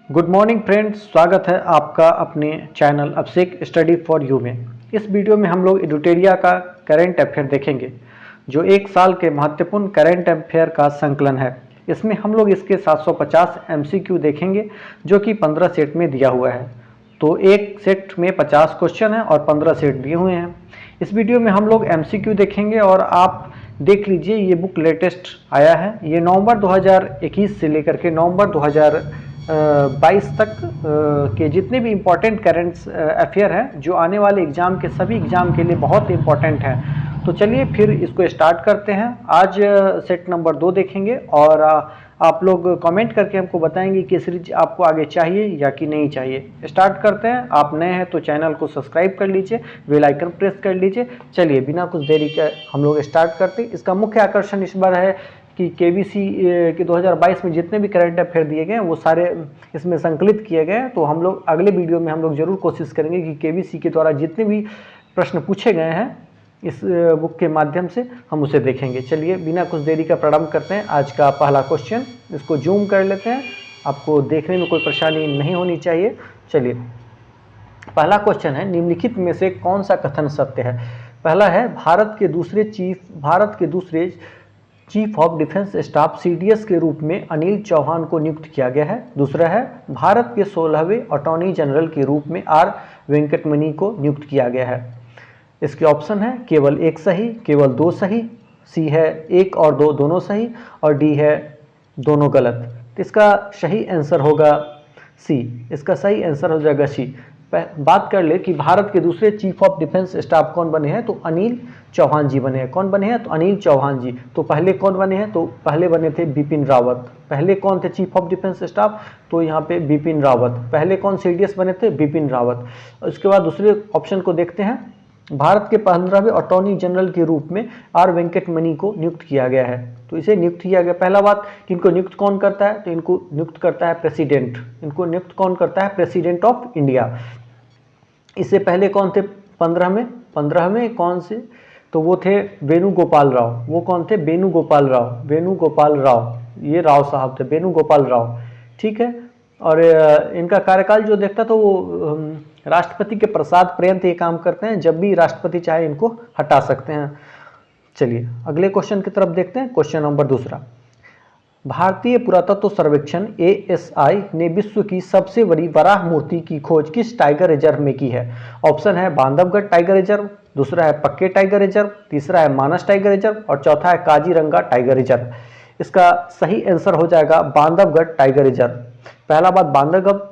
Good morning friends, स्वागत है आपका अपने channel Abhishek study for you में। इस वीडियो में हम लोग एडुटेरिया का करंट अफेयर देखेंगे, जो एक साल के महत्वपूर्ण करंट अफेयर का संकलन है। इसमें हम लोग इसके 750 एमसीक्यू देखेंगे, जो कि 15 सेट में दिया हुआ है। तो एक सेट में 50 क्वेश्चन है और 15 सेट दिए हुए हैं। इस वीडियो में हम लोग एमसीक्यू देखेंगे और आप देख लीजिए, ये बुक लेटेस्ट आया है। ये नवंबर 2021 से लेकर के नवंबर 2022 तक के जितने भी इम्पोर्टेंट करंट अफेयर हैं, जो आने वाले एग्ज़ाम के सभी एग्ज़ाम के लिए बहुत इम्पोर्टेंट हैं। तो चलिए फिर इसको स्टार्ट करते हैं। आज सेट नंबर 2 देखेंगे और आप लोग कमेंट करके हमको बताएंगे कि सीरीज आपको आगे चाहिए या कि नहीं चाहिए। स्टार्ट करते हैं। आप नए हैं तो चैनल को सब्सक्राइब कर लीजिए, बेल आइकन प्रेस कर लीजिए। चलिए बिना कुछ देरी के हम लोग स्टार्ट करते हैं। इसका मुख्य आकर्षण इस बार है कि केबीसी के 2022 में जितने भी करंट अफेयर दिए गए हैं वो सारे इसमें संकलित किए गए हैं। तो हम लोग अगले वीडियो में हम लोग जरूर कोशिश करेंगे कि केबीसी के द्वारा जितने भी प्रश्न पूछे गए हैं इस बुक के माध्यम से हम उसे देखेंगे। चलिए बिना कुछ देरी का प्रारंभ करते हैं। आज का पहला क्वेश्चन, इसको जूम कर लेते हैं, आपको देखने में कोई परेशानी नहीं होनी चाहिए। चलिए पहला क्वेश्चन है, निम्नलिखित में से कौन सा कथन सत्य है। पहला है, भारत के दूसरे chief of defence staff CDS के रूप में अनिल चौहान को नियुक्त किया गया है। दूसरा है, भारत के 16वें अटॉर्नी जनरल के रूप में आर वेंकटमणि को नियुक्त किया गया है। इसके ऑप्शन है केवल एक सही, केवल दो सही, सी है एक और दो दोनों सही, और डी है दोनों गलत। तो इसका सही आंसर होगा सी। इसका सही आंसर हो जाएगा सी। बात कर ले कि भारत के दूसरे चीफ ऑफ डिफेंस स्टाफ कौन बने हैं, तो अनिल चौहान जी बने हैं। कौन बने हैं, तो अनिल चौहान जी। तो पहले कौन बने हैं, तो पहले बने थे बिपिन रावत। पहले कौन थे चीफ ऑफ डिफेंस स्टाफ, तो यहाँ पे बिपिन रावत। पहले कौन सीडीएस बने थे, बिपिन रावत। उसके बाद दूसरे ऑप्शन को देखते हैं, भारत के 15वें अटॉर्नी जनरल के रूप में आर वेंकटमणि को नियुक्त किया गया है। तो इसे नियुक्त किया गया, पहला बात कि इनको नियुक्त कौन करता है, तो इनको नियुक्त करता है प्रेसिडेंट। इनको नियुक्त कौन करता है, प्रेसिडेंट ऑफ इंडिया। इससे पहले कौन थे 15वें कौन से, तो वो थे वेणुगोपाल राव। वो कौन थे, वेणुगोपाल राव। ये राव साहब थे, वेणुगोपाल राव। ठीक है। और इनका कार्यकाल जो देखता तो वो राष्ट्रपति के प्रसाद पर्यंत ये काम करते हैं। जब भी राष्ट्रपति चाहे इनको हटा सकते हैं। चलिए अगले क्वेश्चन की तरफ देखते हैं। क्वेश्चन नंबर दूसरा, भारतीय पुरातत्व सर्वेक्षण ASI ने विश्व की सबसे बड़ी वराह मूर्ति की खोज किस टाइगर रिजर्व में की है। ऑप्शन है बांधवगढ़ टाइगर रिजर्व, दूसरा है पक्के टाइगर रिजर्व, तीसरा है मानस टाइगर रिजर्व और चौथा है काजीरंगा टाइगर रिजर्व। इसका सही आंसर हो जाएगा बांधवगढ़ टाइगर रिजर्व। पहला बात, बांधवगढ़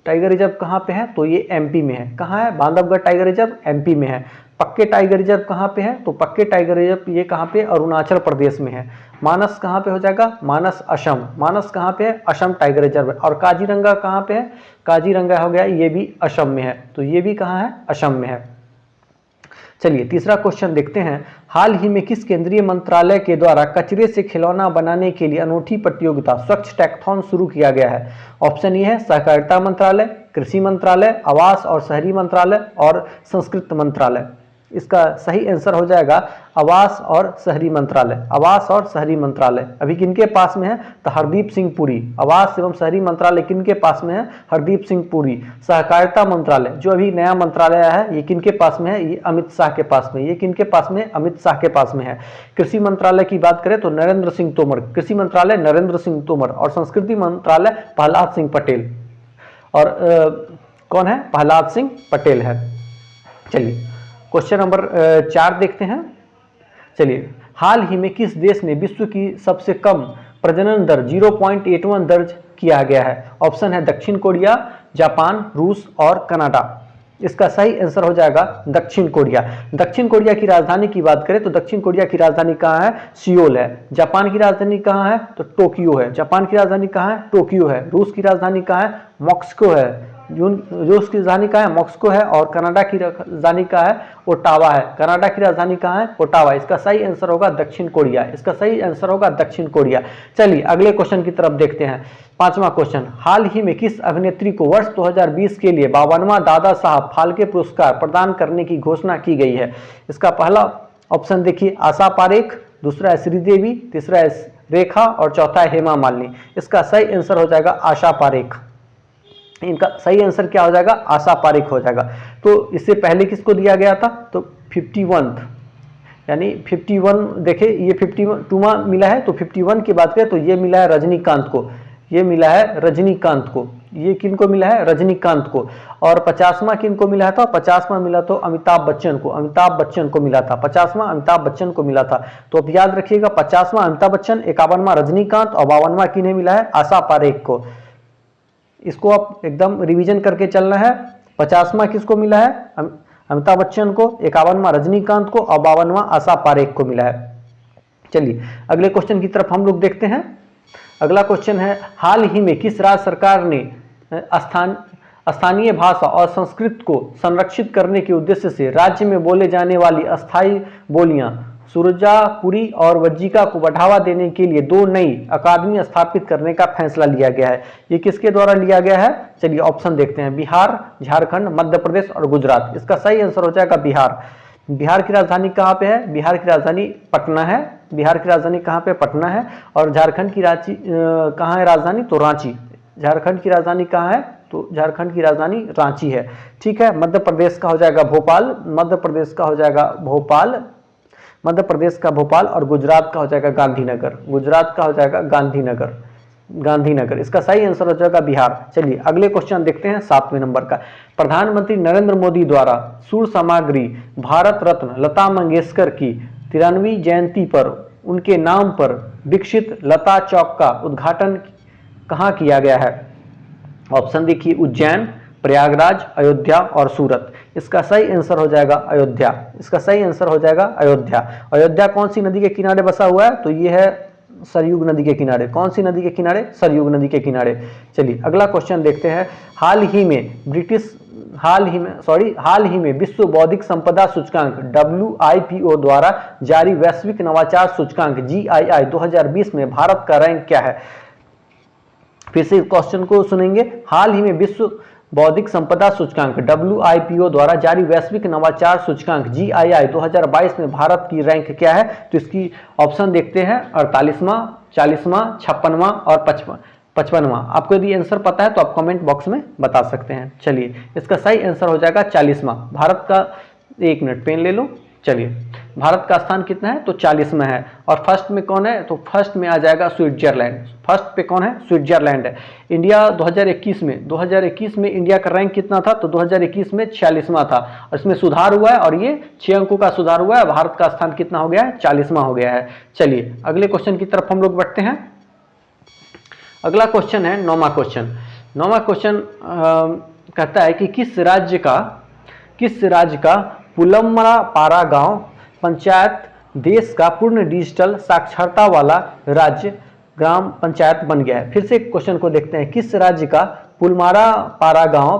टाइगर रिजर्व कहाँ पे है, तो ये MP में है। कहाँ है बांधवगढ़ टाइगर रिजर्व, MP में है। पक्के टाइगर रिजर्व कहाँ पे है, तो पक्के टाइगर रिजर्व ये कहाँ पे, अरुणाचल प्रदेश में है। मानस कहाँ पे हो जाएगा, मानस असम। मानस कहाँ पे है, असम टाइगर रिजर्व है। और काजीरंगा कहाँ पे है, काजीरंगा हो गया, ये भी असम में है। तो ये भी कहाँ है, असम में है। चलिए तीसरा क्वेश्चन देखते हैं, हाल ही में किस केंद्रीय मंत्रालय के द्वारा कचरे से खिलौना बनाने के लिए अनूठी प्रतियोगिता स्वच्छ टैक्थॉन शुरू किया गया है। ऑप्शन ये है सहकारिता मंत्रालय, कृषि मंत्रालय, आवास और शहरी मंत्रालय और संस्कृति मंत्रालय। इसका सही आंसर हो जाएगा आवास और शहरी मंत्रालय। आवास और शहरी मंत्रालय अभी किनके पास में है, तो हरदीप सिंह पुरी। आवास एवं शहरी मंत्रालय किनके पास में है, हरदीप सिंह पुरी। सहकारिता मंत्रालय जो अभी नया मंत्रालय है, ये किनके पास में है, ये अमित शाह के पास में। ये किनके पास में, अमित शाह के पास में है। कृषि मंत्रालय की बात करें तो नरेंद्र सिंह तोमर। कृषि मंत्रालय नरेंद्र सिंह तोमर। और संस्कृति मंत्रालय प्रहलाद सिंह पटेल। और कौन है, प्रहलाद सिंह पटेल है। चलिए क्वेश्चन नंबर 4 देखते हैं। चलिए, हाल ही में किस देश ने विश्व की सबसे कम प्रजनन दर 0.81 दर्ज किया गया है। ऑप्शन है दक्षिण कोरिया, जापान, रूस और कनाडा। इसका सही आंसर हो जाएगा दक्षिण कोरिया। दक्षिण कोरिया की राजधानी की बात करें तो दक्षिण कोरिया की राजधानी कहाँ है, सियोल है। जापान की राजधानी कहाँ है, तो टोक्यो है। जापान की राजधानी कहाँ है, टोक्यो है। रूस की राजधानी कहाँ है, मॉस्को है। रूस की राजधानी कहाँ है, मॉस्को है। और कनाडा की राजधानी कहाँ है, ओटावा है। कनाडा की राजधानी कहाँ है, ओटावा। इसका सही आंसर होगा दक्षिण कोरिया। इसका सही आंसर होगा दक्षिण कोरिया। चलिए अगले क्वेश्चन की तरफ देखते हैं। पांचवा क्वेश्चन, हाल ही में किस अभिनेत्री को वर्ष 2020 के लिए 52वां दादा साहब फाल्के पुरस्कार प्रदान करने की घोषणा की गई है। इसका पहला ऑप्शन देखिए आशा पारेख, दूसरा है श्रीदेवी, तीसरा है रेखा और चौथा है हेमा मालिनी। इसका सही आंसर हो जाएगा आशा पारेख। इनका सही आंसर क्या हो जाएगा, आशा पारेख हो जाएगा। तो इससे पहले किसको दिया गया था, तो 51, यानी 51 देखे ये 52वां मिला है, तो 51 की बात करें तो ये मिला है रजनीकांत को, ये मिला है रजनीकांत को, ये किनको मिला है, रजनीकांत को। और 50वां किनको मिला था, 50वां मिला तो अमिताभ बच्चन को, अमिताभ बच्चन को मिला था, 50वां अमिताभ बच्चन को मिला था। तो अब याद रखिएगा 50वां अमिताभ बच्चन, 51वां रजनीकांत और 52वां किन्हें मिला है, आशा पारेख को। इसको आप एकदम रिवीजन करके चलना है। 50वां किसको मिला है, अमिताभ बच्चन को, 51वां रजनीकांत को और 52वां आशा पारेख को मिला है। चलिए अगले क्वेश्चन की तरफ हम लोग देखते हैं। अगला क्वेश्चन है, हाल ही में किस राज्य सरकार ने स्थानीय भाषा और संस्कृत को संरक्षित करने के उद्देश्य से राज्य में बोले जाने वाली अस्थायी बोलियां सुरजापुरी और वज्जिका को बढ़ावा देने के लिए 2 नई अकादमी स्थापित करने का फैसला लिया गया है। ये किसके द्वारा लिया गया है, चलिए ऑप्शन देखते हैं, बिहार, झारखंड, मध्य प्रदेश और गुजरात। इसका सही आंसर हो जाएगा बिहार। बिहार की राजधानी कहाँ पे है, बिहार की राजधानी पटना है, बिहार की राजधानी कहाँ पे, पटना है। और झारखंड की कहाँ है राजधानी, तो रांची। झारखंड की राजधानी कहाँ है, तो झारखंड की राजधानी रांची है। ठीक है, मध्य प्रदेश का हो जाएगा भोपाल, मध्य प्रदेश का हो जाएगा भोपाल, मध्य प्रदेश का भोपाल। और गुजरात का हो जाएगा गांधीनगर, गुजरात का हो जाएगा गांधीनगर, गांधीनगर। इसका सही आंसर हो जाएगा बिहार। चलिए अगले क्वेश्चन देखते हैं 7वें नंबर का। प्रधानमंत्री नरेंद्र मोदी द्वारा सुर सामग्री भारत रत्न लता मंगेशकर की 93वीं जयंती पर उनके नाम पर विकसित लता चौक का उद्घाटन कहाँ किया गया है। ऑप्शन देखिए, उज्जैन, प्रयागराज, अयोध्या और सूरत। इसका सही आंसर हो जाएगा अयोध्या, इसका सही आंसर हो जाएगा अयोध्या। अयोध्या कौन सी नदी के किनारे बसा हुआ है, तो ये है सरयुग नदी के किनारे। कौन सी नदी के किनारे, सरयुग नदी के किनारे। चलिए अगला क्वेश्चन देखते हैं। हाल ही में विश्व बौद्धिक संपदा सूचकांक WIPO द्वारा जारी वैश्विक नवाचार सूचकांक GII 2020 में भारत का रैंक क्या है। फिर से क्वेश्चन को सुनेंगे। हाल ही में विश्व बौद्धिक संपदा सूचकांक WIPO द्वारा जारी वैश्विक नवाचार सूचकांक GII 2022 में भारत की रैंक क्या है। तो इसकी ऑप्शन देखते हैं, 48वां, 40वां, 56वां और 55वां। आपको यदि आंसर पता है तो आप कमेंट बॉक्स में बता सकते हैं। चलिए इसका सही आंसर हो जाएगा 40वां। भारत का, 1 मिनट पेन ले लो। चलिए भारत का स्थान कितना है, तो 40वां है। और फर्स्ट में कौन है, तो फर्स्ट में आ जाएगा स्विट्जरलैंड। फर्स्ट पे कौन है, स्विट्जरलैंड है। इंडिया 2021 में इंडिया का रैंक कितना था, तो 2021 में 46वां था। और इसमें सुधार हुआ है और ये 6 अंकों का सुधार हुआ है। भारत का स्थान कितना हो गया है, 40वां हो गया है। चलिए अगले क्वेश्चन की तरफ हम लोग बढ़ते हैं। अगला क्वेश्चन है 9वां क्वेश्चन। 9वां क्वेश्चन कहता है कि किस राज्य का पुलमरापारा गांव पंचायत देश का पूर्ण डिजिटल साक्षरता वाला राज्य ग्राम पंचायत बन गया है। फिर से क्वेश्चन को देखते हैं। किस राज्य का पुलमरापारा गांव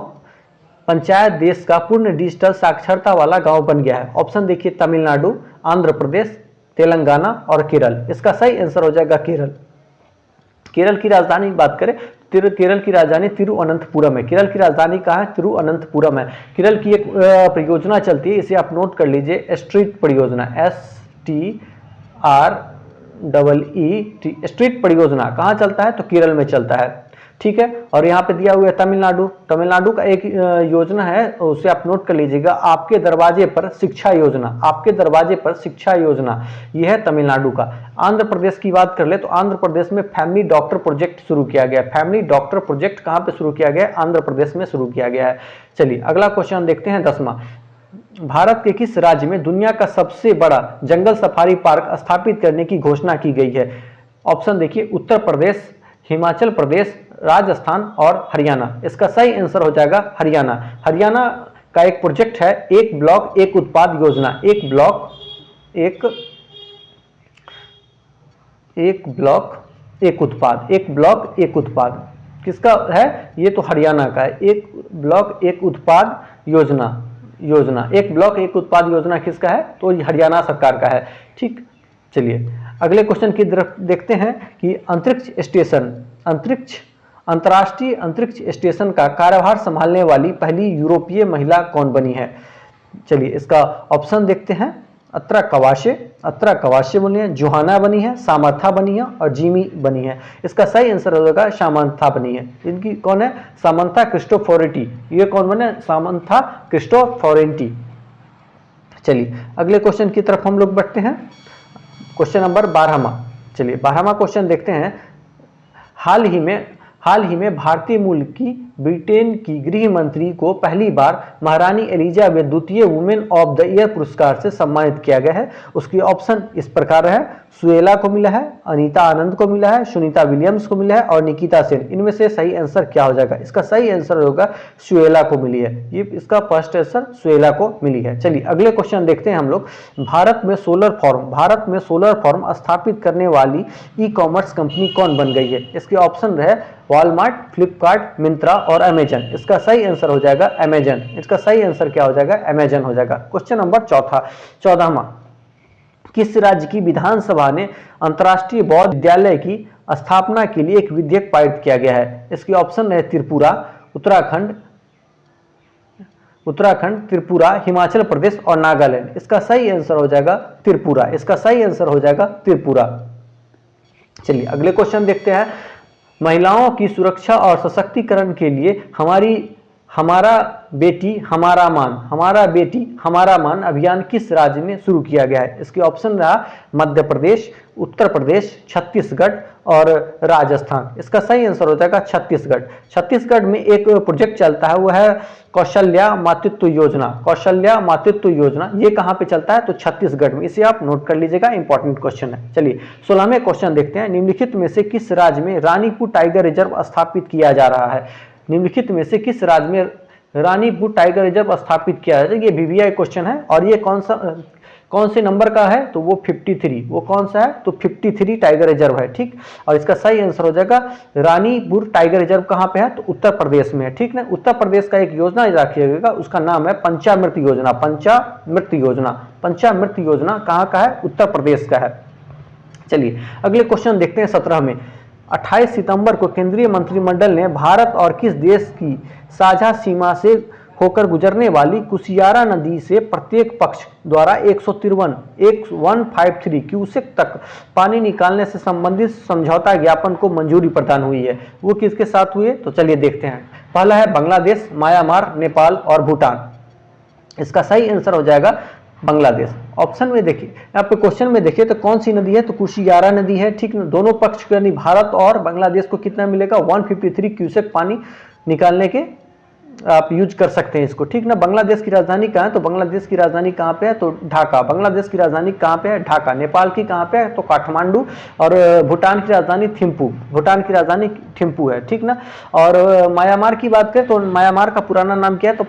पंचायत देश का पूर्ण डिजिटल साक्षरता वाला गांव बन गया है। ऑप्शन देखिए, तमिलनाडु, आंध्र प्रदेश, तेलंगाना और केरल। इसका सही आंसर हो जाएगा केरल। केरल की राजधानी की बात करें, केरल की राजधानी तिरुअनंतपुरम है। केरल की राजधानी कहाँ है, तिरुअनंतपुरम है। केरल की एक परियोजना चलती है, इसे आप नोट कर लीजिए, स्ट्रीट परियोजना, STREET, स्ट्रीट परियोजना कहाँ चलता है, तो केरल में चलता है। ठीक है, और यहाँ पे दिया हुआ है तमिलनाडु का एक योजना है, उसे आप नोट कर लीजिएगा, आपके दरवाजे पर शिक्षा योजना, आपके दरवाजे पर शिक्षा योजना, यह है तमिलनाडु का। आंध्र प्रदेश की बात कर ले तो आंध्र प्रदेश में फैमिली डॉक्टर प्रोजेक्ट शुरू किया गया है। फैमिली डॉक्टर प्रोजेक्ट कहाँ पे शुरू किया गया है, आंध्र प्रदेश में शुरू किया गया है। चलिए अगला क्वेश्चन देखते हैं 10वां। भारत के किस राज्य में दुनिया का सबसे बड़ा जंगल सफारी पार्क स्थापित करने की घोषणा की गई है। ऑप्शन देखिए, उत्तर प्रदेश, हिमाचल प्रदेश, राजस्थान और हरियाणा। इसका सही आंसर हो जाएगा हरियाणा। हरियाणा का एक प्रोजेक्ट है, एक ब्लॉक एक उत्पाद योजना। एक ब्लॉक एक उत्पाद किसका है, ये तो हरियाणा का है। एक ब्लॉक एक उत्पाद योजना, एक ब्लॉक एक उत्पाद योजना किसका है, तो हरियाणा सरकार का है। ठीक, चलिए अगले क्वेश्चन की तरफ देखते हैं कि अंतर्राष्ट्रीय अंतरिक्ष स्टेशन का कार्यभार संभालने वाली पहली यूरोपीय महिला कौन बनी है। चलिए इसका ऑप्शन देखते हैं। अत्रा कवाशे बनी है, जोहाना बनी है, सामर्था बनी है और जिमी बनी है। इसका सही आंसर हो जाएगा सामंथा बनी है। इनकी कौन है? Samantha Cristoforetti. ये कौन बने? Samantha Cristoforetti. चलिए अगले क्वेश्चन की तरफ हम लोग बढ़ते हैं। क्वेश्चन नंबर 12वां। चलिए 12वां क्वेश्चन देखते हैं। हाल ही में भारतीय मूल की ब्रिटेन की गृह मंत्री को पहली बार महारानी एलिजाबेथ द्वितीय वुमेन ऑफ द ईयर पुरस्कार से सम्मानित किया गया है। उसकी ऑप्शन इस प्रकार है, सुएला को मिला है, अनीता आनंद को मिला है, सुनीता विलियम्स को मिला है और निकिता सेन। इनमें से सही आंसर क्या हो जाएगा? इसका सही आंसर होगा सुएला को मिली है। ये इसका फर्स्ट आंसर सुएला को मिली है। चलिए अगले क्वेश्चन देखते हैं हम लोग। भारत में सोलर फॉर्म स्थापित करने वाली ई कॉमर्स कंपनी कौन बन गई है? इसके ऑप्शन रहे वॉलमार्ट, फ्लिपकार्ट, मिंत्रा और अमेजन। इसका सही आंसर हो जाएगा अमेजन। इसका सही आंसर क्या हो जाएगा? अमेजन हो जाएगा। क्वेश्चन नंबर 14वां। किस राज्य की विधानसभा ने अंतर्राष्ट्रीय बौद्ध विद्यालय की स्थापना के लिए एक विधेयक पारित किया गया है? इसके ऑप्शन है त्रिपुरा, उत्तराखंड, त्रिपुरा, हिमाचल प्रदेश और नागालैंड। इसका सही आंसर हो जाएगा त्रिपुरा। इसका सही आंसर हो जाएगा त्रिपुरा। चलिए अगले क्वेश्चन देखते हैं। महिलाओं की सुरक्षा और सशक्तिकरण के लिए हमारा बेटी हमारा मान अभियान किस राज्य में शुरू किया गया है? इसके ऑप्शन रहा मध्य प्रदेश, उत्तर प्रदेश, छत्तीसगढ़ और राजस्थान। इसका सही आंसर हो जाएगा छत्तीसगढ़। छत्तीसगढ़ में एक प्रोजेक्ट चलता है, वो है कौशल्या मातृत्व योजना। ये कहाँ पे चलता है? तो छत्तीसगढ़ में। इसे आप नोट कर लीजिएगा, इंपॉर्टेंट क्वेश्चन है। चलिए 16वें क्वेश्चन देखते हैं। निम्नलिखित में से किस राज्य में रानीपुर टाइगर रिजर्व स्थापित किया जा रहा है? निम्नलिखित में से किस राज्य में रानीपुर टाइगर रिजर्व स्थापित किया जाए? ये वीवीआई क्वेश्चन है और ये कौन से नंबर का है? तो वो 53। वो कौन सा है? तो 53 टाइगर रिजर्व है। ठीक, और इसका सही आंसर हो जाएगा रानीपुर टाइगर रिजर्व कहाँ पे है? तो उत्तर प्रदेश में है। ठीक ना। उत्तर प्रदेश का एक योजना रखिएगा, उसका नाम है पंचामृत योजना। पंचामृत योजना कहाँ का है? उत्तर प्रदेश का है। चलिए अगले क्वेश्चन देखते हैं 17 में। 28 सितंबर को केंद्रीय मंत्रिमंडल ने भारत और किस देश की साझा सीमा से होकर गुजरने वाली कुशियारा नदी से प्रत्येक पक्ष द्वारा 153 क्यूसेक तक पानी निकालने से संबंधित समझौता ज्ञापन को मंजूरी प्रदान हुई है? वो किसके साथ हुई है? तो चलिए देखते हैं। पहला है बांग्लादेश, म्यांमार, नेपाल और भूटान। इसका सही आंसर हो जाएगा बांग्लादेश। ऑप्शन में देखिए, यहाँ पे क्वेश्चन में देखिए तो कौन सी नदी है? तो कुशियारा नदी है। ठीक, दोनों पक्ष यानी भारत और बांग्लादेश को कितना मिलेगा? 153 क्यूसेक पानी निकालने के आप यूज कर सकते हैं इसको। ठीक ना। बांग्लादेश की राजधानी कहाँ है? तो बांग्लादेश की राजधानी कहाँ पे है? तो ढाका। बांग्लादेश की राजधानी कहाँ पे है? ढाका। नेपाल की कहाँ पे है? तो काठमांडू। और भूटान की राजधानी थिम्पू है। ठीक ना। और म्यांमार की बात करें तो म्यांमार का पुराना नाम क्या है? तो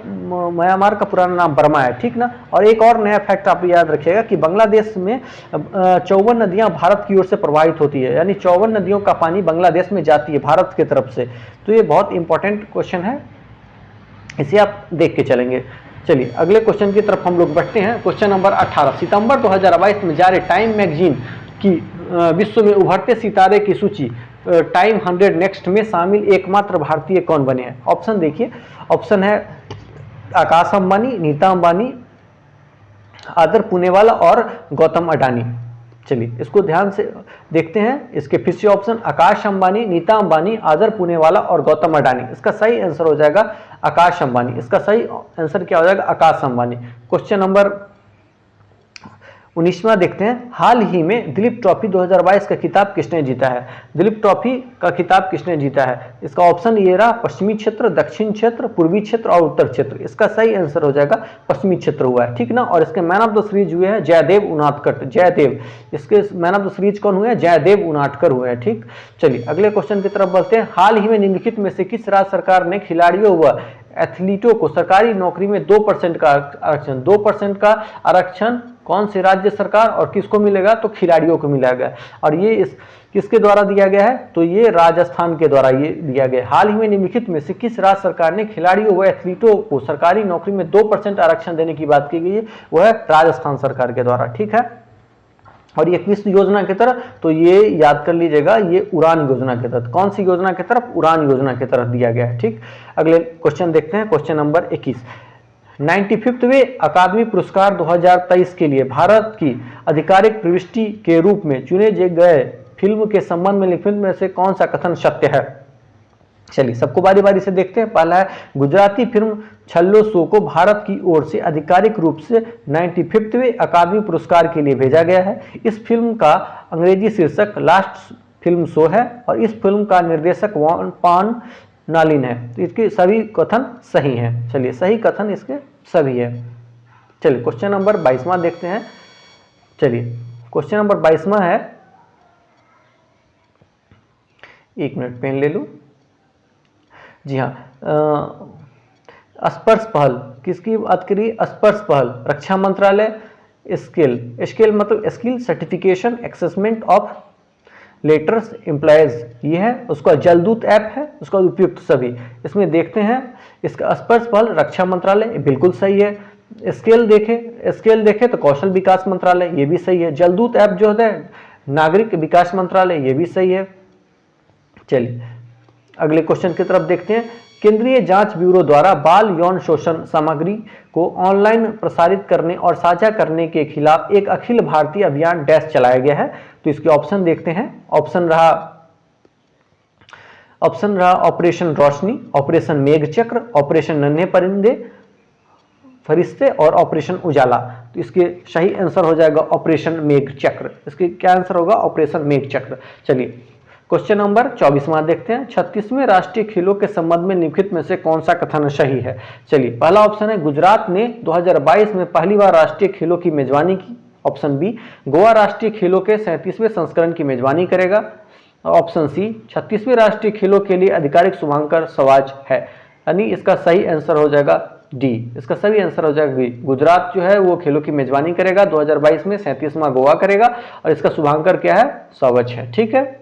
म्यांमार का पुराना नाम बर्मा है। ठीक ना। और एक और नया फैक्ट आप याद रखिएगा कि बांग्लादेश में 54 नदियां भारत की ओर से प्रवाहित होती है, यानी 54 नदियों का पानी बांग्लादेश में जाती है भारत की तरफ से। तो ये बहुत इंपॉर्टेंट क्वेश्चन है, इसे आप देख के चलेंगे। चलिए अगले क्वेश्चन की तरफ हम लोग बढ़ते हैं। Question number 18। सितंबर 2022 में जारी टाइम मैगजीन की विश्व में उभरते सितारे की सूची टाइम 100 नेक्स्ट में शामिल एकमात्र भारतीय कौन बने हैं? ऑप्शन देखिए। ऑप्शन है आकाश अंबानी, नीता अंबानी, आदर पुनेवाला और गौतम अडानी। चलिए इसको ध्यान से देखते हैं। इसके फिर से ऑप्शन आकाश अंबानी, नीता अंबानी, आदर पुनेवाला और गौतम अडानी। इसका सही आंसर हो जाएगा आकाश अंबानी। इसका सही आंसर क्या हो जाएगा? आकाश अंबानी। क्वेश्चन नंबर 19वां देखते हैं। हाल ही में दिलीप ट्रॉफी 2022 का खिताब किसने जीता है? दिलीप ट्रॉफी का खिताब किसने जीता है? इसका ऑप्शन ये रहा पश्चिमी क्षेत्र, दक्षिण क्षेत्र, पूर्वी क्षेत्र और उत्तर क्षेत्र। इसका सही आंसर हो जाएगा पश्चिमी क्षेत्र हुआ है। ठीक ना। और इसके मैन ऑफ द सीरीज हुए हैं जयदेव उनादकर। जयदेव, इसके मैन ऑफ द सीरीज कौन हुए हैं? जयदेव उनादकर हुए हैं। ठीक, चलिए अगले क्वेश्चन की तरफ बढ़ते हैं। हाल ही में निम्नलिखित में से किस राज्य सरकार ने खिलाड़ियों व एथलीटों को सरकारी नौकरी में 2% का आरक्षण 2% का आरक्षण कौन सी राज्य सरकार और किसको मिलेगा? तो खिलाड़ियों को मिलेगा। और ये इस किसके द्वारा दिया गया है? तो ये राजस्थान के द्वारा ये दिया गया। हाल ही में निम्नलिखित में से किस राज्य सरकार ने खिलाड़ियों व एथलीटों को सरकारी नौकरी में 2% आरक्षण देने की बात की गई है? वह है राजस्थान सरकार के द्वारा। ठीक है। और ये किस योजना के तहत? तो ये याद कर लीजिएगा, ये उड़ान योजना के तहत। कौन सी योजना के तरफ? उड़ान योजना के तरफ दिया गया है। ठीक, अगले क्वेश्चन देखते हैं। Question number 21। 95वें अकादमी पुरस्कार 2023 के लिए भारत की आधिकारिक प्रविष्टि के रूप में चुने गए फिल्म के संबंध में निम्नलिखित में से कौन सा कथन सत्य है? चलिए सबको बारी बारी से देखते हैं। पहला है, गुजराती फिल्म छल्लो शो को भारत की ओर से आधिकारिक रूप से 95वें अकादमी पुरस्कार के लिए भेजा गया है। इस फिल्म का अंग्रेजी शीर्षक लास्ट फिल्म शो है और इस फिल्म का निर्देशक पान नालिन है। तो इसके सभी कथन सही हैं। चलिए सही कथन इसके सभी है। चलिए क्वेश्चन नंबर 22वां देखते हैं। चलिए क्वेश्चन नंबर 22वां है, एक मिनट पेन ले लूं। जी हाँ, स्पर्श पहल किसकी बात करिए? स्पर्श पहल रक्षा मंत्रालय। स्किल मतलब skill certification assessment of letters employees, ये है। उसका जलदूत ऐप है, उसका उपयुक्त सभी। इसमें देखते हैं, इसका स्पर्श पहल रक्षा मंत्रालय बिल्कुल सही है। स्केल देखे तो कौशल विकास मंत्रालय, ये भी सही है। जलदूत ऐप जो है नागरिक विकास मंत्रालय, ये भी सही है। चलिए अगले क्वेश्चन की तरफ देखते हैं। केंद्रीय जांच ब्यूरो द्वारा बाल यौन शोषण सामग्री को ऑनलाइन प्रसारित करने और साझा करने के खिलाफ एक अखिल भारतीय अभियान डैश चलाया गया है। तो इसके ऑप्शन देखते हैं। ऑप्शन रहा ऑपरेशन रोशनी, ऑपरेशन मेघचक्र, ऑपरेशन नन्हे परिंदे फरिश्ते और ऑपरेशन उजाला। तो इसके सही आंसर हो जाएगा ऑपरेशन मेघचक्र। इसके क्या आंसर होगा? ऑपरेशन मेघचक्र। चलिए क्वेश्चन नंबर 24वां देखते हैं। 36वें राष्ट्रीय खेलों के संबंध में निम्नलिखित में से कौन सा कथन सही है? चलिए पहला ऑप्शन है, गुजरात ने 2022 में पहली बार राष्ट्रीय खेलों की मेजबानी की। ऑप्शन बी, गोवा राष्ट्रीय खेलों के 37वें संस्करण की मेजबानी करेगा। ऑप्शन सी, 36वें राष्ट्रीय खेलों के लिए आधिकारिक शुभांकर स्वराज है। यानी इसका सही आंसर हो जाएगा डी। इसका सही आंसर हो जाएगा बी। गुजरात जो है वो खेलों की मेजबानी करेगा 2022 में, 37वां गोवा करेगा और इसका शुभांकर क्या है? स्वराज है। ठीक है।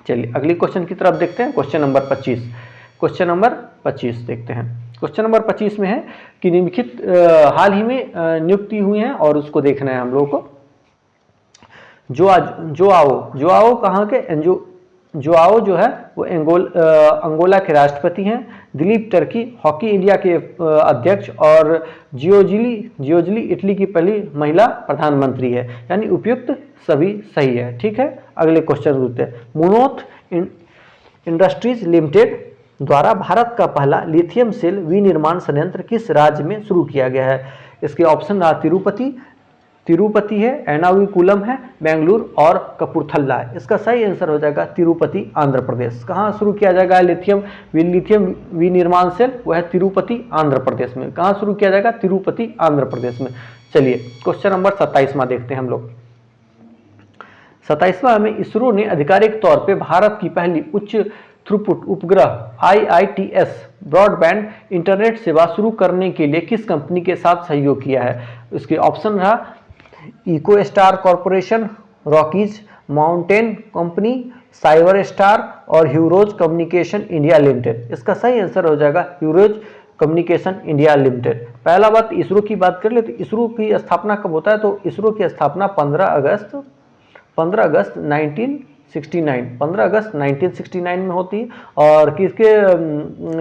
चलिए अगली क्वेश्चन की तरफ देखते हैं। Question number 25। क्वेश्चन नंबर 25 देखते हैं। क्वेश्चन नंबर 25 में है कि निम्नलिखित हाल ही में नियुक्ति हुई है और उसको देखना है हम लोगों को। जोआओ कहाँ के? जोआओ जो है वो अंगोला के राष्ट्रपति हैं। दिलीप टर्की हॉकी इंडिया के अध्यक्ष और जियोजिली इटली की पहली महिला प्रधानमंत्री है। यानी उपयुक्त सभी सही है। ठीक है। अगले क्वेश्चन देखते हैं। मुनोथ इंडस्ट्रीज लिमिटेड द्वारा भारत का पहला लिथियम सेल विनिर्माण संयंत्र किस राज्य में शुरू किया गया है? इसके ऑप्शन रहा तिरुपति है, एर्नाकुलम है, बेंगलुरु और कपूरथला है। इसका सही आंसर हो जाएगा तिरुपति, आंध्र प्रदेश। कहाँ शुरू किया जाएगा लिथियम विनिर्माण सेल? वह है तिरुपति, आंध्र प्रदेश में। कहाँ शुरू किया जाएगा? तिरुपति, आंध्र प्रदेश में। चलिए क्वेश्चन नंबर 27वां देखते हैं हम लोग। 27वां में, इसरो ने आधिकारिक तौर पे भारत की पहली उच्च थ्रूपुट उपग्रह IITS ब्रॉडबैंड इंटरनेट सेवा शुरू करने के लिए किस कंपनी के साथ सहयोग किया है? इसके ऑप्शन रहा Eco Star Corporation, Rockies Mountain Company, Cyber Star और ह्यूरोज कम्युनिकेशन इंडिया लिमिटेड। इसका सही आंसर हो जाएगा ह्यूरोज कम्युनिकेशन इंडिया लिमिटेड। पहला बात इसरो की बात कर ले तो इसरो की स्थापना कब होता है? तो इसरो की स्थापना 15 अगस्त 1969 में होती है। और किसके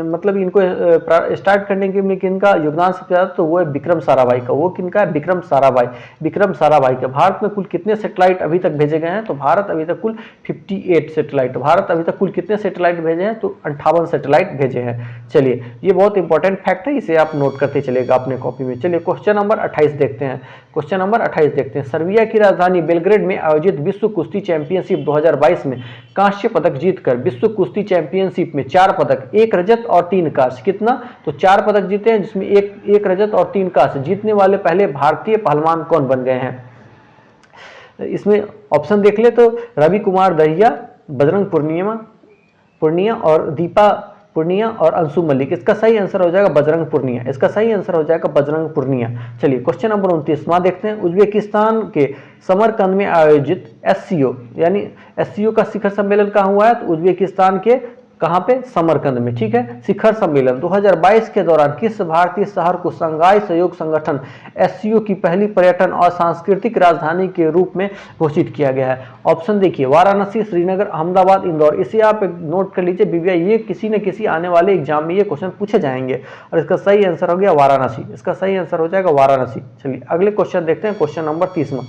मतलब इनको स्टार्ट करने के में किनका योगदान सबसे ज़्यादा? तो वो है विक्रम साराभाई का। वो किनका है? विक्रम साराभाई का। भारत में कुल कितने सैटेलाइट अभी तक भेजे गए हैं? तो भारत अभी तक कुल 58 सैटेलाइट। भारत अभी तक कुल कितने सैटेलाइट भेजे हैं? तो 58 सैटेलाइट भेजे हैं। चलिए ये बहुत इंपॉर्टेंट फैक्ट है, इसे आप नोट करते चलेगा अपने कॉपी में। चलिए क्वेश्चन नंबर 28 देखते हैं। क्वेश्चन नंबर 28 देखते हैं। सर्बिया की राजधानी बेलग्रेड में आयोजित विश्व कुश्ती चैंपियनशिप 2022 में कांस्य पदक जीतकर विश्व कुश्ती चैंपियनशिप में 4 पदक, 1 रजत और 3 कांस्य। कितना? तो 4 पदक जीते हैं, जिसमें एक रजत और 3 कांस्य। जीतने वाले पहले भारतीय पहलवान कौन बन गए हैं? इसमें ऑप्शन देख ले तो रवि कुमार दहिया, बजरंग पूर्णिया और दीपा पूर्णिया और अंशु मलिक। इसका सही आंसर हो जाएगा बजरंग पूर्णिया। इसका सही आंसर हो जाएगा बजरंग पूर्णिया। चलिए क्वेश्चन नंबर 29वां देखते हैं। उज्बेकिस्तान के समरकंद में आयोजित SCO यानी SCO का शिखर सम्मेलन कहाँ हुआ है? तो उज्बेकिस्तान के कहाँ पे? समरकंद में। ठीक है। शिखर सम्मेलन 2022 के दौरान किस भारतीय शहर को शंघाई सहयोग संगठन एससीओ की पहली पर्यटन और सांस्कृतिक राजधानी के रूप में घोषित किया गया है? ऑप्शन देखिए, वाराणसी, श्रीनगर, अहमदाबाद, इंदौर। इसे आप नोट कर लीजिए विविया, ये किसी न किसी आने वाले एग्जाम में ये क्वेश्चन पूछे जाएंगे। और इसका सही आंसर हो गया वाराणसी, इसका सही आंसर हो जाएगा वाराणसी। चलिए अगले क्वेश्चन देखते हैं, क्वेश्चन नंबर 30वां।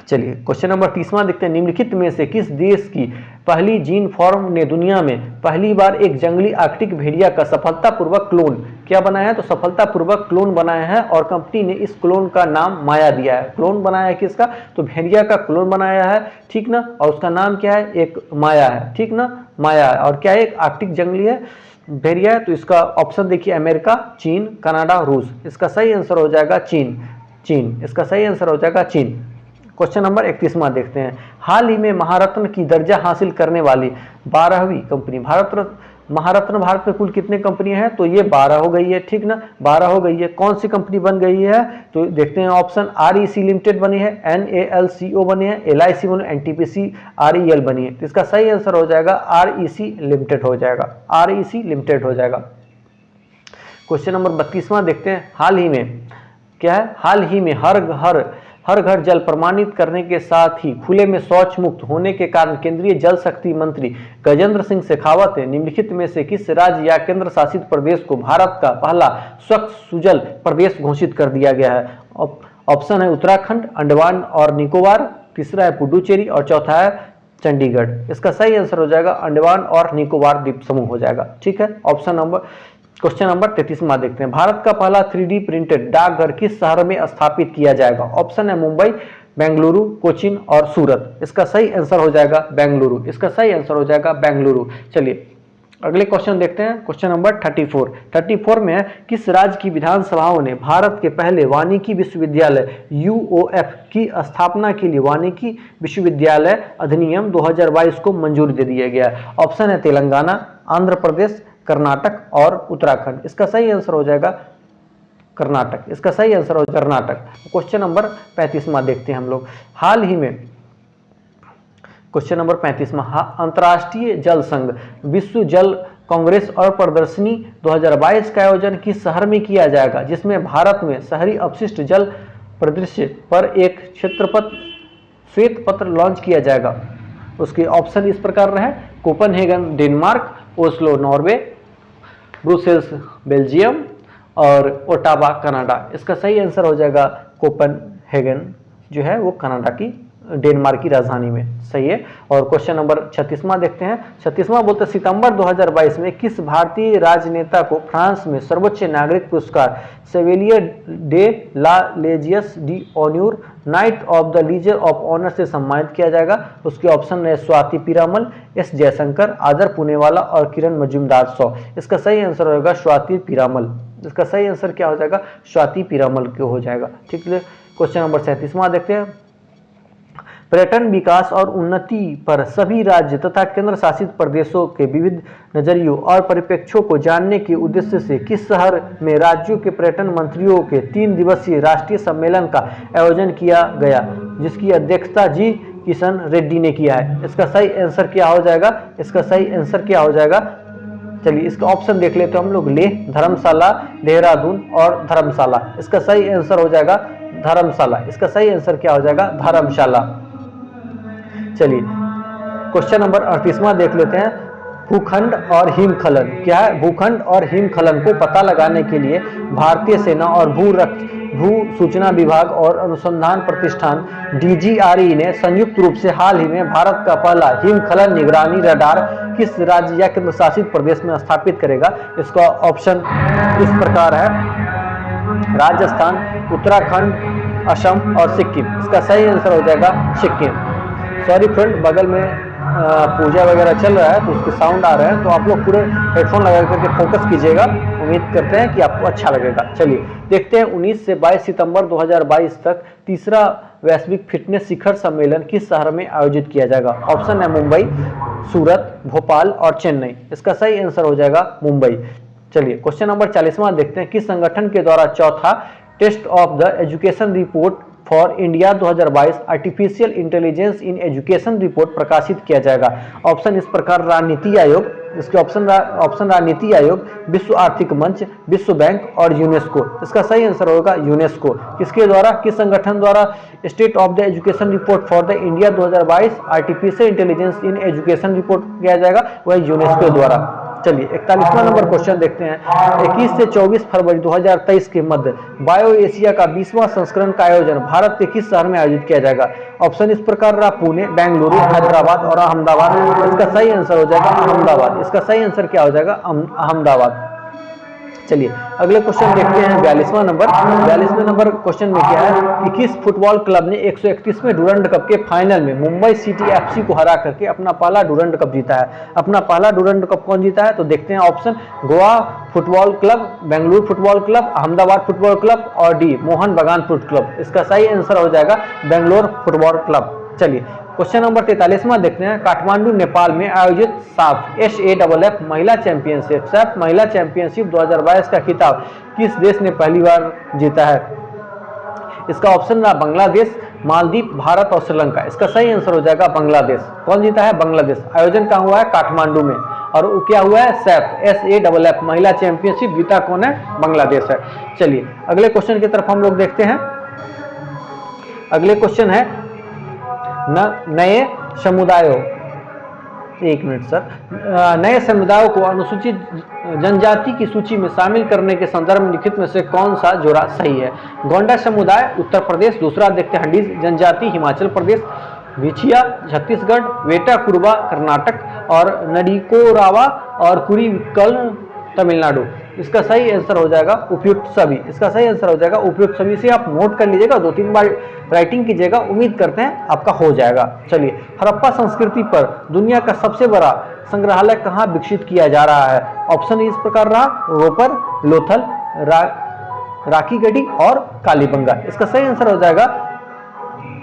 चलिए क्वेश्चन नंबर 30वां देखते हैं, निम्नलिखित में से किस देश की पहली जीन फॉर्म ने दुनिया में पहली बार एक जंगली आर्कटिक भेड़िया का सफलतापूर्वक क्लोन क्या बनाया है? तो सफलतापूर्वक क्लोन बनाया है और कंपनी ने इस क्लोन का नाम माया दिया है। क्लोन बनाया है किसका? तो भेड़िया का क्लोन बनाया है, ठीक ना। और उसका नाम क्या है? एक माया है, ठीक ना, माया है। और क्या है? एक आर्कटिक जंगली है भेड़िया है। तो इसका ऑप्शन देखिए, अमेरिका, चीन, कनाडा, रूस। इसका सही आंसर हो जाएगा चीन, चीन। इसका सही आंसर हो जाएगा चीन। क्वेश्चन नंबर 31वां देखते हैं, हाल ही में महारत्न की दर्जा हासिल करने वाली 12वीं कंपनी। महारत्न भारत में कुल कितने कंपनियां हैं? तो ये 12 हो गई है, ठीक ना, 12 हो गई है। कौन सी कंपनी बन गई है? तो देखते हैं ऑप्शन, REC लिमिटेड बनी है, NALCO बनी है, LIC बनी, NTPC REL बनी है। तो इसका सही आंसर हो जाएगा REC लिमिटेड हो जाएगा, REC लिमिटेड हो जाएगा। क्वेश्चन नंबर 32वां देखते हैं, हाल ही में क्या है? हाल ही में हर घर जल प्रमाणित करने के साथ ही खुले में शौच मुक्त होने के कारण केंद्रीय जल शक्ति मंत्री गजेंद्र सिंह शेखावत ने निम्नलिखित में से किस राज्य या केंद्र शासित प्रदेश को भारत का पहला स्वच्छ सुजल प्रदेश घोषित कर दिया गया है? ऑप्शन है उत्तराखंड, अंडमान और निकोबार, तीसरा है पुडुचेरी और चौथा है चंडीगढ़। इसका सही आंसर हो जाएगा अंडमान और निकोबार द्वीप समूह हो जाएगा, ठीक है। ऑप्शन नंबर क्वेश्चन नंबर 33वां देखते हैं, भारत का पहला 3D प्रिंटेड डाकघर किस शहर में स्थापित किया जाएगा? ऑप्शन है मुंबई, बेंगलुरु, कोचीन और सूरत। इसका सही आंसर हो जाएगा बेंगलुरु, इसका सही आंसर हो जाएगा बेंगलुरु। चलिए अगले क्वेश्चन देखते हैं, क्वेश्चन नंबर 34 में है, किस राज्य की विधानसभाओं ने भारत के पहले वानिकी विश्वविद्यालय UOF की स्थापना के लिए वानिकी विश्वविद्यालय अधिनियम 2022 को मंजूरी दे दिया गया? ऑप्शन है तेलंगाना, आंध्र प्रदेश, कर्नाटक और उत्तराखंड। इसका सही आंसर हो जाएगा कर्नाटक, इसका सही आंसर हो कर्नाटक। क्वेश्चन नंबर 35वां देखते हैं हम लोग, हाल ही में क्वेश्चन नंबर 35वां, अंतर्राष्ट्रीय जल संघ विश्व जल कांग्रेस और प्रदर्शनी 2022 का आयोजन किस शहर में किया जाएगा, जिसमें भारत में शहरी अपशिष्ट जल परिदृश्य पर एक श्वेत पत्र लॉन्च किया जाएगा? उसके ऑप्शन इस प्रकार रहे, Copenhagen Denmark, Oslo Norway, Brussels Belgium और ओटावा कनाडा। इसका सही आंसर हो जाएगा कोपनहेगन, जो है वो कनाडा की डेनमार्क की राजधानी में, सही है। और क्वेश्चन नंबर 36वां देखते हैं, 36वां बोलते सितंबर 2022 में किस भारतीय राजनेता को फ्रांस में सर्वोच्च नागरिक पुरस्कार Chevalier de la Légion d' Honneur knight of the Legion of Honour से सम्मानित किया जाएगा? उसके ऑप्शन है स्वाति पीरामल, एस जयशंकर, आदर पुनेवाला और किरण मजूमदार शॉ। इसका सही आंसर होगा स्वाति पीरामल, इसका सही आंसर क्या हो जाएगा? स्वाति पीरामल क्यों हो जाएगा, ठीक है। क्वेश्चन नंबर 37वां देखते हैं, पर्यटन विकास और उन्नति पर सभी राज्य तथा केंद्र शासित प्रदेशों के विविध नजरियों और परिप्रेक्ष्यों को जानने के उद्देश्य से किस शहर में राज्यों के पर्यटन मंत्रियों के 3 दिवसीय राष्ट्रीय सम्मेलन का आयोजन किया गया, जिसकी अध्यक्षता जी किशन रेड्डी ने किया है? इसका सही आंसर क्या हो जाएगा? इसका सही आंसर क्या हो जाएगा? चलिए इसका ऑप्शन देख लेते हैं हम लोग, लेह, धर्मशाला, देहरादून और धर्मशाला। इसका सही आंसर हो जाएगा धर्मशाला, इसका सही आंसर क्या हो जाएगा? धर्मशाला। चलिए क्वेश्चन नंबर 38वां देख लेते हैं, भूखंड और हिमखलन क्या है? भूखंड और हिमखलन को पता लगाने के लिए भारतीय सेना और भू सूचना विभाग और अनुसंधान प्रतिष्ठान DGRE ने संयुक्त रूप से हाल ही में भारत का पहला हिमखलन निगरानी रडार किस राज्य या केंद्र शासित प्रदेश में स्थापित करेगा? इसका ऑप्शन इस प्रकार है, राजस्थान, उत्तराखंड, असम और सिक्किम। इसका सही आंसर हो जाएगा सिक्किम। सॉरी फ्रेंड, बगल में पूजा वगैरह चल रहा है तो उसके साउंड आ रहे हैं, तो आप लोग पूरे हेडफोन लगा करके फोकस कीजिएगा, उम्मीद करते हैं कि आपको अच्छा लगेगा। चलिए देखते हैं 19 से 22 सितंबर 2022 तक तीसरा वैश्विक फिटनेस शिखर सम्मेलन किस शहर में आयोजित किया जाएगा? ऑप्शन है मुंबई, सूरत, भोपाल और चेन्नई। इसका सही आंसर हो जाएगा मुंबई। चलिए क्वेश्चन नंबर 40वां देखते हैं, किस संगठन के द्वारा चौथा State of the Education Report for India 2022 Artificial Intelligence in Education Report प्रकाशित किया जाएगा? ऑप्शन इस प्रकार रहा नीति आयोग, इसके ऑप्शन रहा नीति आयोग, विश्व आर्थिक मंच, विश्व बैंक और यूनेस्को। इसका सही आंसर होगा यूनेस्को। किसके द्वारा, किस संगठन द्वारा state of the Education Report for the India 2022 Artificial Intelligence in Education report किया जाएगा? वह यूनेस्को द्वारा। चलिए 41वां नंबर क्वेश्चन देखते हैं। 21 से 24 फरवरी 2023 के मध्य बायो एशिया का 20वां संस्करण का आयोजन भारत के किस शहर में आयोजित किया जाएगा? ऑप्शन इस प्रकार रहा पुणे, बेंगलुरु, हैदराबाद और अहमदाबाद। इसका सही आंसर हो जाएगा अहमदाबाद। इसका सही आंसर क्या हो जाएगा? अहमदाबाद। चलिए अगले क्वेश्चन देखते हैं 42वां नंबर। 42वें नंबर क्वेश्चन में क्या है कि किस फुटबॉल क्लब ने 131वें डुरंड कप के फाइनल में मुंबई सिटी एफसी को हरा करके अपना पहला डुरंड कप जीता है? अपना पहला डुरंड कप कौन जीता है? तो देखते हैं option, Goa football club, Bengaluru football club, Ahmedabad football club और डी मोहन बगान फुट क्लब। इसका सही आंसर हो जाएगा बेंगलोर फुटबॉल क्लब। चलिए क्वेश्चन नंबर 43वां देखते हैं। काठमांडू नेपाल में आयोजित साफ SAFF महिला चैंपियनशिप SAFF महिला चैंपियनशिप 2022 का खिताब किस देश ने पहली बार जीता है? इसका ऑप्शन रहा बांग्लादेश, मालदीव, भारत और श्रीलंका। इसका सही आंसर हो जाएगा बांग्लादेश। कौन जीता है? बांग्लादेश। आयोजन कहाँ हुआ है? काठमांडू में। और क्या हुआ है? SAFF महिला चैंपियनशिप जीता कौन है? बांग्लादेश है। चलिए अगले क्वेश्चन की तरफ हम लोग देखते हैं। अगले क्वेश्चन है नए समुदायों, एक मिनट सर, नए समुदायों को अनुसूचित जनजाति की सूची में शामिल करने के संदर्भ में लिखित में से कौन सा जोड़ा सही है? गोंडा समुदाय उत्तर प्रदेश, दूसरा देखते हैं हंडीज जनजाति हिमाचल प्रदेश, विछिया छत्तीसगढ़, वेटा कुरबा कर्नाटक और नडिकोरावा और कुरीविक्कल तमिलनाडु। इसका सही आंसर हो जाएगा उपयुक्त सभी। इसका सही आंसर हो जाएगा उपयुक्त सभी। से आप नोट कर लीजिएगा, 2-3 बार राइटिंग कीजिएगा, उम्मीद करते हैं आपका हो जाएगा। चलिए हड़प्पा संस्कृति पर दुनिया का सबसे बड़ा संग्रहालय कहाँ विकसित किया जा रहा है? ऑप्शन इस प्रकार रहा रोपर, लोथल, राखीगढ़ी और कालीबंगा। इसका सही आंसर हो जाएगा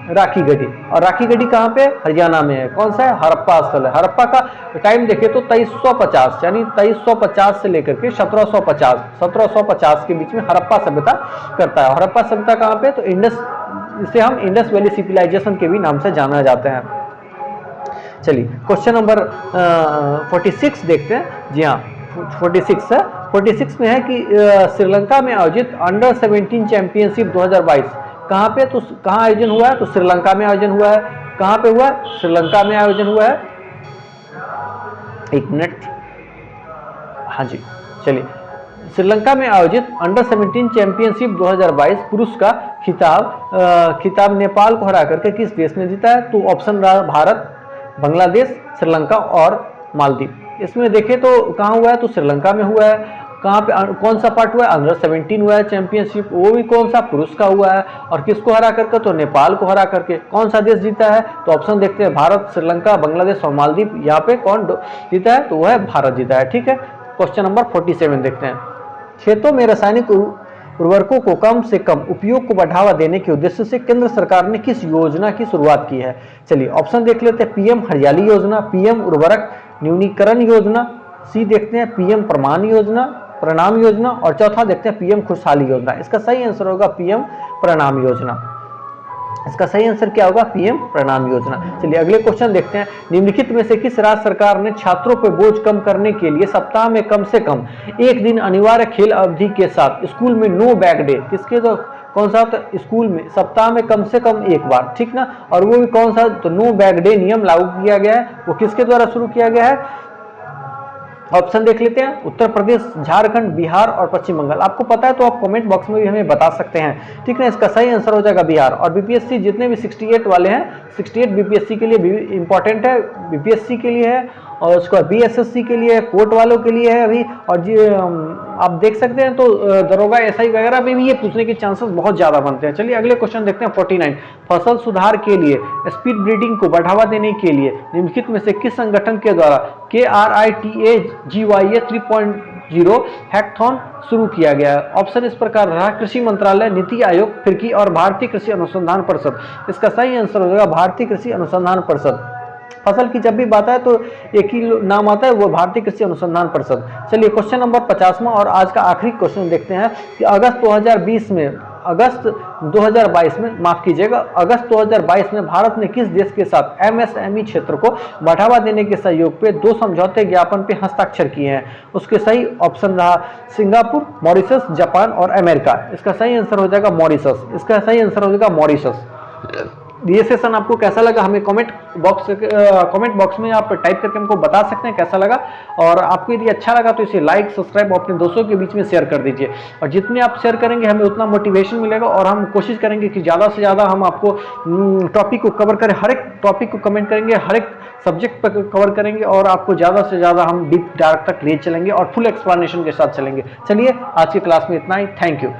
राखीगढ़ी। और राखीगढ़ी कहाँ पे? हरियाणा में है। कौन सा है? हड़प्पा स्थल है। हड़प्पा का टाइम देखिए तो 2350 यानी 2350 से लेकर के 1750 के बीच में हड़प्पा सभ्यता करता है। हड़प्पा सभ्यता कहाँ पे? तो इंडस, इसे हम इंडस वैली सिविलाइजेशन के भी नाम से जाना जाते हैं। चलिए क्वेश्चन नंबर 46 देखते हैं। जी हाँ 46 है। 46 में है कि श्रीलंका में आयोजित अंडर 17 चैंपियनशिप 2022 कहाँ पे? तो कहाँ आयोजन हुआ है? तो श्रीलंका में आयोजन हुआ है। कहाँ पे हुआ है? श्रीलंका में आयोजन हुआ है। एक मिनट, हाँ जी चलिए, श्रीलंका में आयोजित अंडर 17 चैंपियनशिप 2022 पुरुष का खिताब नेपाल को हरा करके किस देश ने जीता है? तो ऑप्शन रहा भारत, बांग्लादेश, श्रीलंका और मालदीव। इसमें देखें तो कहाँ हुआ है? तो श्रीलंका में हुआ है। कहाँ पे, कौन सा पार्ट हुआ है? अंडर 17 हुआ है चैंपियनशिप, वो भी कौन सा? पुरुष का हुआ है। और किसको हरा करके? तो नेपाल को हरा करके। कौन सा देश जीता है? तो ऑप्शन देखते हैं भारत, श्रीलंका, बांग्लादेश और मालदीव। यहाँ पे कौन जीता है? तो वह है भारत जीता है। ठीक है, क्वेश्चन नंबर 47 देखते हैं। खेतों में रासायनिक उर्वरकों को कम से कम उपयोग को बढ़ावा देने के उद्देश्य से केंद्र सरकार ने किस योजना की शुरुआत की है? चलिए ऑप्शन देख लेते हैं। PM हरियाली योजना, PM उर्वरक न्यूनीकरण योजना, सी देखते हैं PM प्रणाम योजना और चौथा देखते हैं PM खुशहाली योजना। इसका सही आंसर होगा PM प्रणाम योजना। इसका सही आंसर क्या होगा? PM प्रणाम योजना। चलिए अगले क्वेश्चन देखते हैं। निम्नलिखित में से किस राज्य सरकार ने छात्रों पर बोझ कम करने के लिए सप्ताह में कम से कम एक दिन अनिवार्य खेल अवधि के साथ स्कूल में नो बैग डे, किसके तो कौन सा? तो स्कूल में सप्ताह में कम से कम एक बार, ठीक ना, और वो भी कौन सा? तो नो बैग डे नियम लागू किया गया है। वो किसके द्वारा शुरू किया गया है? ऑप्शन देख लेते हैं। उत्तर प्रदेश, झारखंड, बिहार और पश्चिम बंगाल। आपको पता है तो आप कमेंट बॉक्स में भी हमें बता सकते हैं, ठीक है। इसका सही आंसर हो जाएगा बिहार। और बीपीएससी जितने भी 68 वाले हैं, 68 बीपीएससी के लिए भी इंपॉर्टेंट है, बीपीएससी के लिए है और उसके बाद बीएसएससी के लिए, कोर्ट वालों के लिए है अभी। और जी आप देख सकते हैं तो दरोगा एसआई वगैरह में भी ये पूछने के चांसेस बहुत ज़्यादा बनते हैं। चलिए अगले क्वेश्चन देखते हैं 49। फसल सुधार के लिए स्पीड ब्रीडिंग को बढ़ावा देने के लिए निम्नलिखित में से किस संगठन के द्वारा KRITAGYA 3.0 हैकथॉन शुरू किया गया है? ऑप्शन इस प्रकार रहा। कृषि मंत्रालय, नीति आयोग, फिरकी और भारतीय कृषि अनुसंधान परिषद। इसका सही आंसर हो जाएगा भारतीय कृषि अनुसंधान परिषद। फसल की जब भी बात है तो एक ही नाम आता है, वो भारतीय कृषि अनुसंधान परिषद। चलिए क्वेश्चन नंबर 50वां और आज का आखिरी क्वेश्चन देखते हैं कि अगस्त 2020 में अगस्त 2022 में, माफ कीजिएगा, अगस्त 2022 में भारत ने किस देश के साथ एमएसएमई क्षेत्र को बढ़ावा देने के सहयोग पे 2 समझौते ज्ञापन पे हस्ताक्षर किए हैं? उसके सही ऑप्शन रहा सिंगापुर, मॉरिशस, जापान और अमेरिका। इसका सही आंसर हो जाएगा मॉरिशस। इसका सही आंसर हो जाएगा मॉरिशस। ये सेशन आपको कैसा लगा हमें कमेंट बॉक्स में आप टाइप करके हमको बता सकते हैं कैसा लगा। और आपको यदि अच्छा लगा तो इसे लाइक, सब्सक्राइब और अपने दोस्तों के बीच में शेयर कर दीजिए। और जितने आप शेयर करेंगे हमें उतना मोटिवेशन मिलेगा और हम कोशिश करेंगे कि ज़्यादा से ज़्यादा हम आपको टॉपिक को कवर करें। हर एक टॉपिक को कमेंट करेंगे, हर एक सब्जेक्ट पर कवर करेंगे और आपको ज़्यादा से ज़्यादा हम डीप डार्क तक ले चलेंगे और फुल एक्सप्लेनेशन के साथ चलेंगे। चलिए आज की क्लास में इतना ही। Thank you.